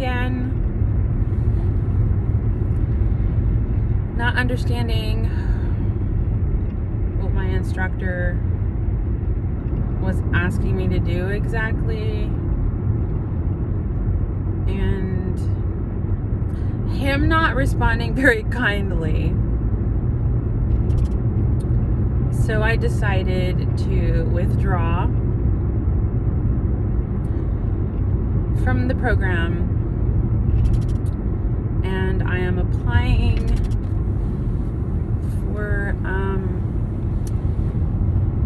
again. Not understanding what my instructor was asking me to do exactly. And him not responding very kindly. So I decided to withdraw from the program, and I am applying for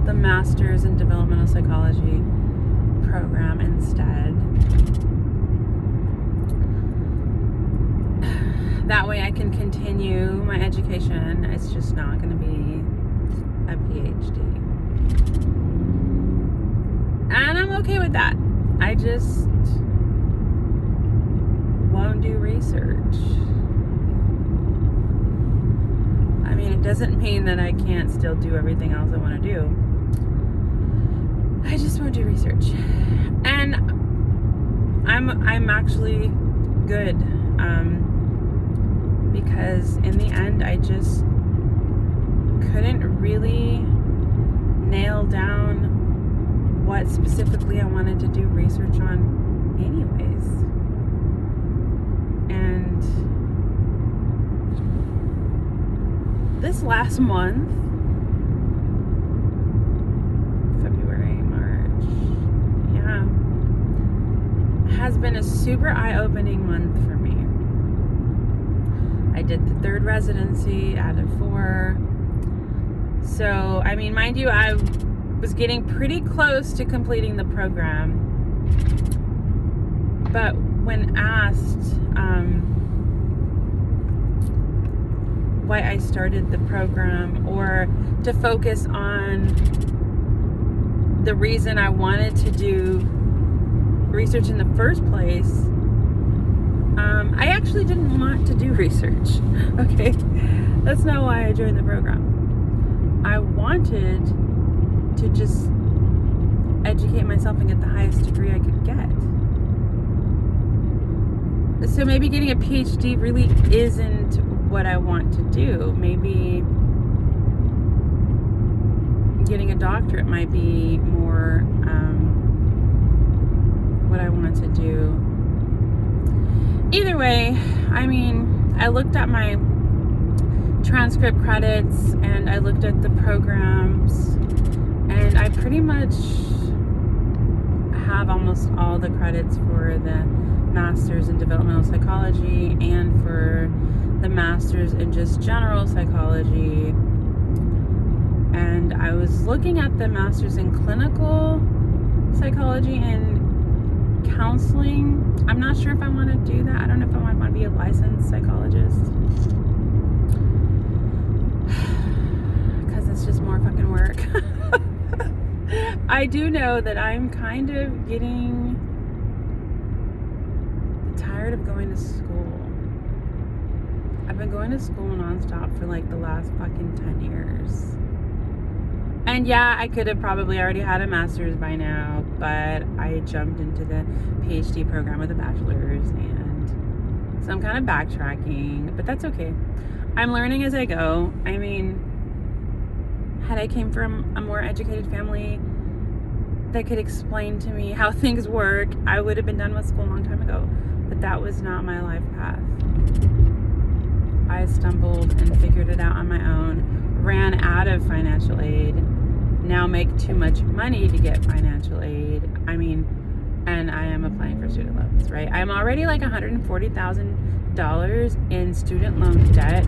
the Master's in Developmental Psychology program instead. That way I can continue my education. It's just not going to be a PhD. And I'm okay with that. I just won't do research. I mean, it doesn't mean that I can't still do everything else I want to do. I just won't do research. And I'm actually good. Because in the end, I just couldn't really nail down what specifically I wanted to do research on anyways. And this last month, February, March, has been a super eye-opening month for me. I did the 3rd residency out of 4. So, I mean, mind you, I was getting pretty close to completing the program. But when asked why I started the program, or to focus on the reason I wanted to do research in the first place, I actually didn't want to do research. Okay, that's not why I joined the program. I wanted to just educate myself and get the highest degree I could get. So maybe getting a PhD really isn't what I want to do. Maybe getting a doctorate might be more what I want to do. Either way, I mean, I looked at my transcript credits and I looked at the programs, and I pretty much have almost all the credits for the Master's in Developmental Psychology and for the Master's in just General Psychology. And I was looking at the Master's in Clinical Psychology and Counseling. I'm not sure if I want to do that. I don't know if I want to be a licensed psychologist, because it's just more fucking work. I do know that I'm kind of getting tired of going to school. I've been going to school nonstop for like the last fucking 10 years. And yeah, I could have probably already had a master's by now, but I jumped into the PhD program with a bachelor's, and so I'm kind of backtracking, but that's okay. I'm learning as I go. I mean, had I came from a more educated family that could explain to me how things work, I would have been done with school a long time ago, but that was not my life path. I stumbled and figured it out on my own, ran out of financial aid, now make too much money to get financial aid. I mean, and I am applying for student loans, right? I'm already like $140,000 in student loan debt,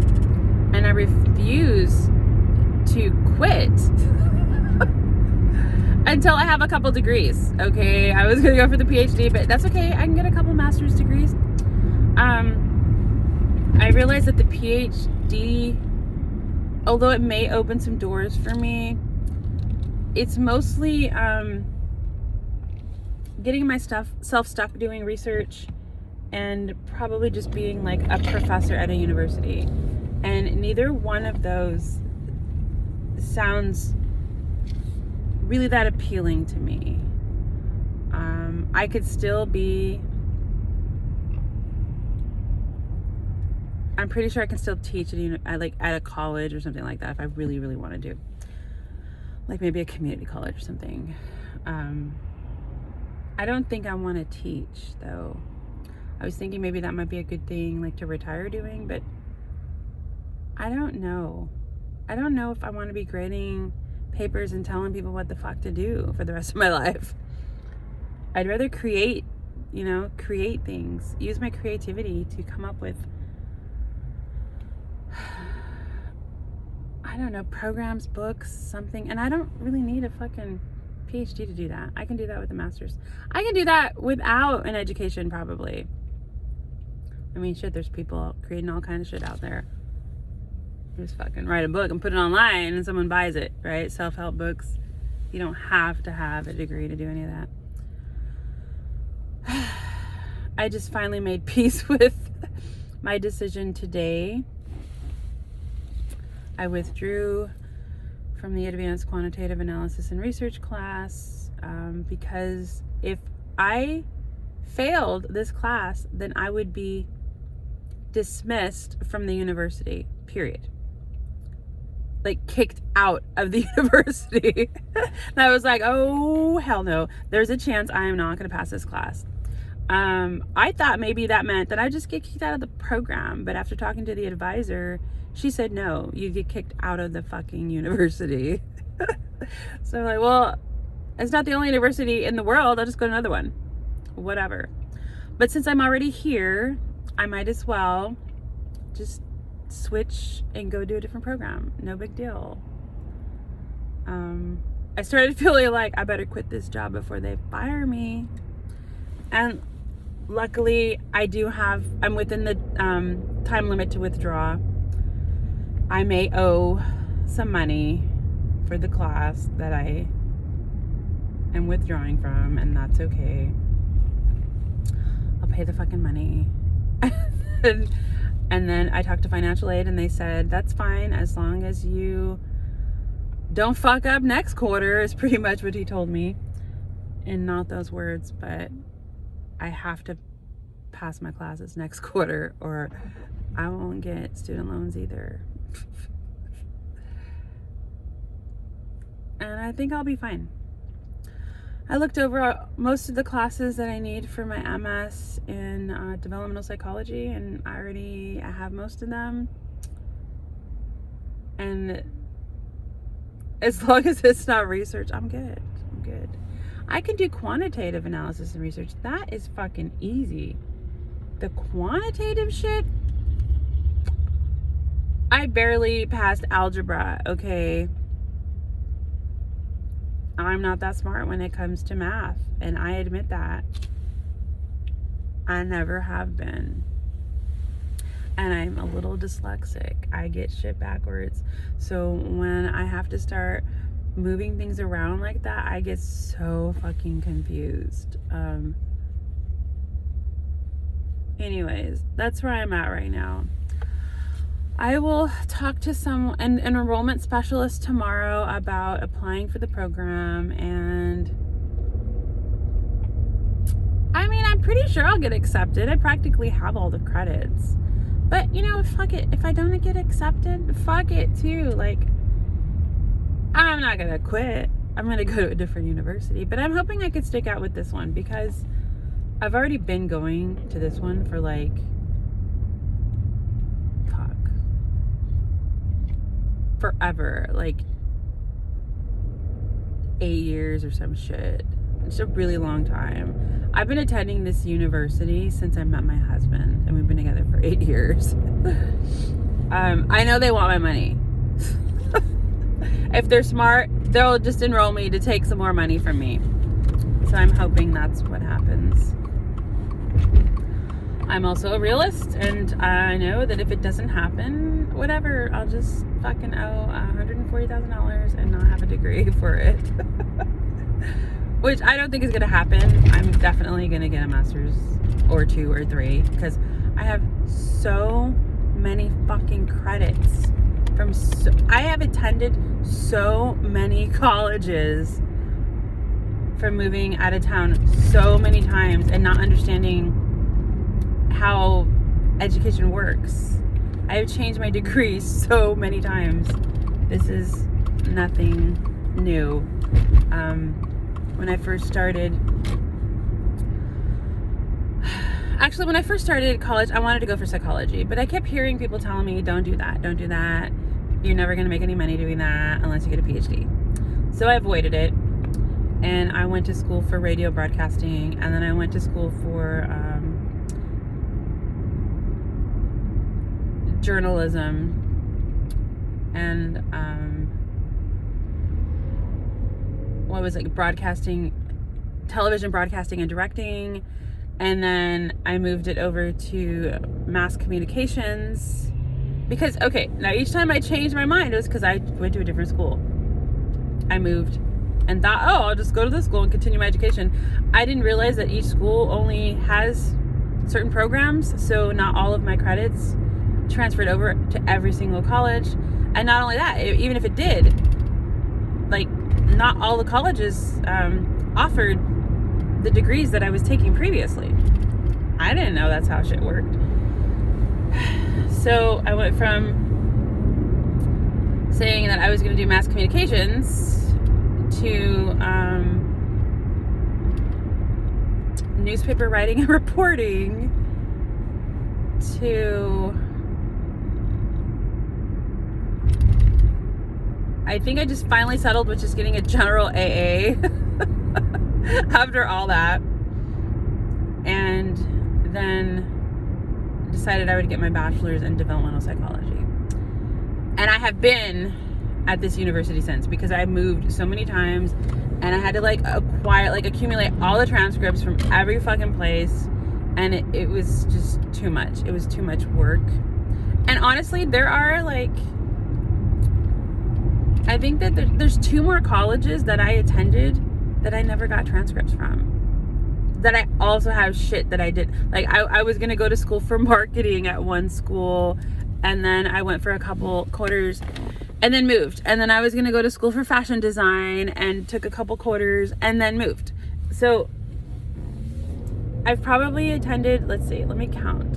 and I refuse to quit until I have a couple degrees. Okay, I was gonna go for the PhD, but that's okay. I can get a couple master's degrees. I realized that the PhD, although it may open some doors for me, it's mostly getting myself stuck doing research and probably just being like a professor at a university. And neither one of those sounds really that appealing to me. I could still be I'm pretty sure I can still teach at a college or something like that if I really, really want to do. Like maybe a community college or something. I don't think I want to teach though. I was thinking maybe that might be a good thing like to retire doing, but I don't know. I don't know if I want to be grading papers and telling people what the fuck to do for the rest of my life. I'd rather create things, use my creativity to come up with, I don't know, programs, books, something. And I don't really need a fucking PhD to do that. I can do that with a master's. I can do that without an education probably. I mean, shit, there's people creating all kinds of shit out there. Just fucking write a book and put it online and someone buys it, right? Self-help books. You don't have to have a degree to do any of that. I just finally made peace with my decision today. I withdrew from the advanced quantitative analysis and research class because if I failed this class, then I would be dismissed from the university, period. Like kicked out of the university. And I was like, oh, hell no. There's a chance I am not going to pass this class. I thought maybe that meant that I just get kicked out of the program. But after talking to the advisor, she said, no, you get kicked out of the fucking university. So I'm like, well, it's not the only university in the world. I'll just go to another one. Whatever. But since I'm already here, I might as well just switch and go do a different program. No big deal. I started feeling like I better quit this job before they fire me. And luckily I'm within the time limit to withdraw. I may owe some money for the class that I am withdrawing from, and that's okay. I'll pay the fucking money. And then I talked to financial aid and they said, that's fine as long as you don't fuck up next quarter, is pretty much what he told me. And not those words, but I have to pass my classes next quarter or I won't get student loans either. And I think I'll be fine. I looked over most of the classes that I need for my MS in developmental psychology, and I have most of them. And as long as it's not research, I'm good. I can do quantitative analysis and research. That is fucking easy. The quantitative shit, I barely passed algebra, okay? I'm not that smart when it comes to math, and I admit that. I never have been. And I'm a little dyslexic. I get shit backwards. So when I have to start moving things around like that, I get so fucking confused. Anyways, that's where I'm at right now. I will talk to an enrollment specialist tomorrow about applying for the program, and I mean, I'm pretty sure I'll get accepted. I practically have all the credits. But, fuck it. If I don't get accepted, fuck it too. Like, I'm not going to quit. I'm going to go to a different university. But I'm hoping I could stick out with this one because I've already been going to this one for like, forever, like 8 years or some shit. It's a really long time. I've been attending this university since I met my husband, and we've been together for 8 years. I know they want my money. If they're smart, they'll just enroll me to take some more money from me. So I'm hoping that's what happens. I'm also a realist, and I know that if it doesn't happen, whatever, I'll just fucking owe $140,000 and not have a degree for it. Which I don't think is going to happen. I'm definitely going to get a master's or 2 or 3 because I have so many fucking credits I have attended so many colleges from moving out of town so many times and not understanding how education works. I have changed my degree so many times. This is nothing new. When I first started college, I wanted to go for psychology, but I kept hearing people telling me, don't do that. You're never going to make any money doing that unless you get a PhD. So I avoided it, and I went to school for radio broadcasting, and then I went to school for journalism and broadcasting, television broadcasting and directing. And then I moved it over to mass communications because, okay, now each time I changed my mind, it was because I went to a different school. I moved and thought, oh, I'll just go to this school and continue my education. I didn't realize that each school only has certain programs, so not all of my credits transferred over to every single college. And not only that, even if it did, like, not all the colleges offered the degrees that I was taking previously. I didn't know that's how shit worked. So I went from saying that I was going to do mass communications to newspaper writing and reporting to, I think I just finally settled with just getting a general AA after all that, and then decided I would get my bachelor's in developmental psychology. And I have been at this university since, because I moved so many times and I had to accumulate all the transcripts from every fucking place, and it was just too much. It was too much work. And honestly, there are I think that there's 2 more colleges that I attended that I never got transcripts from. That I also have shit that I did. Like, I was going to go to school for marketing at one school, and then I went for a couple quarters and then moved. And then I was going to go to school for fashion design and took a couple quarters and then moved. So I've probably attended, let me count.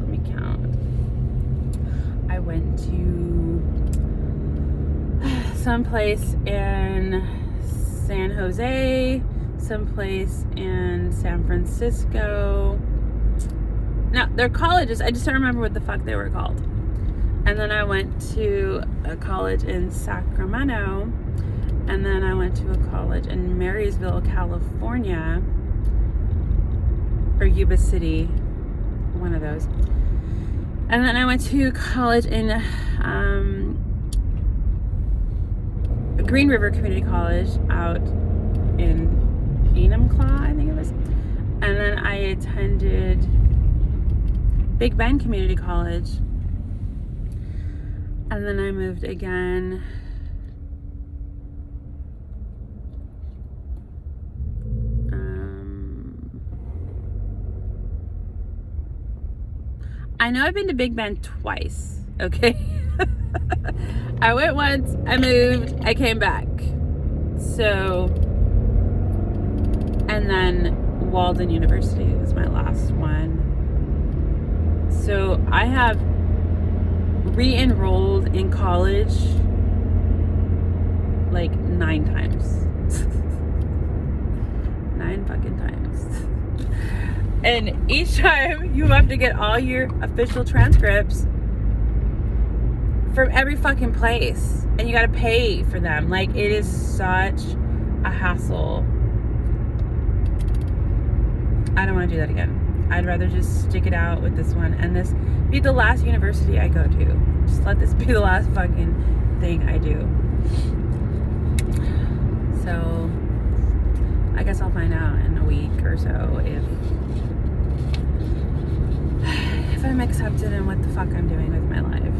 I went to someplace in San Jose, someplace in San Francisco. Now, they're colleges, I just don't remember what the fuck they were called. And then I went to a college in Sacramento, and then I went to a college in Marysville, California, or Yuba City, one of those. And then I went to college in Green River Community College out in Enumclaw, I think it was. And then I attended Big Bend Community College. And then I moved again. I know I've been to Big Bend twice, okay? I went once, I moved, I came back. So, and then Walden University was my last one. So I have re-enrolled in college like 9 times. 9 fucking times. And each time you have to get all your official transcripts from every fucking place, and you gotta pay for them. Like, it is such a hassle. I don't want to do that again. I'd rather just stick it out with this one and this be the last university I go to. Just let this be the last fucking thing I do. So I guess I'll find out in a week or so if I'm accepted and what the fuck I'm doing with my life.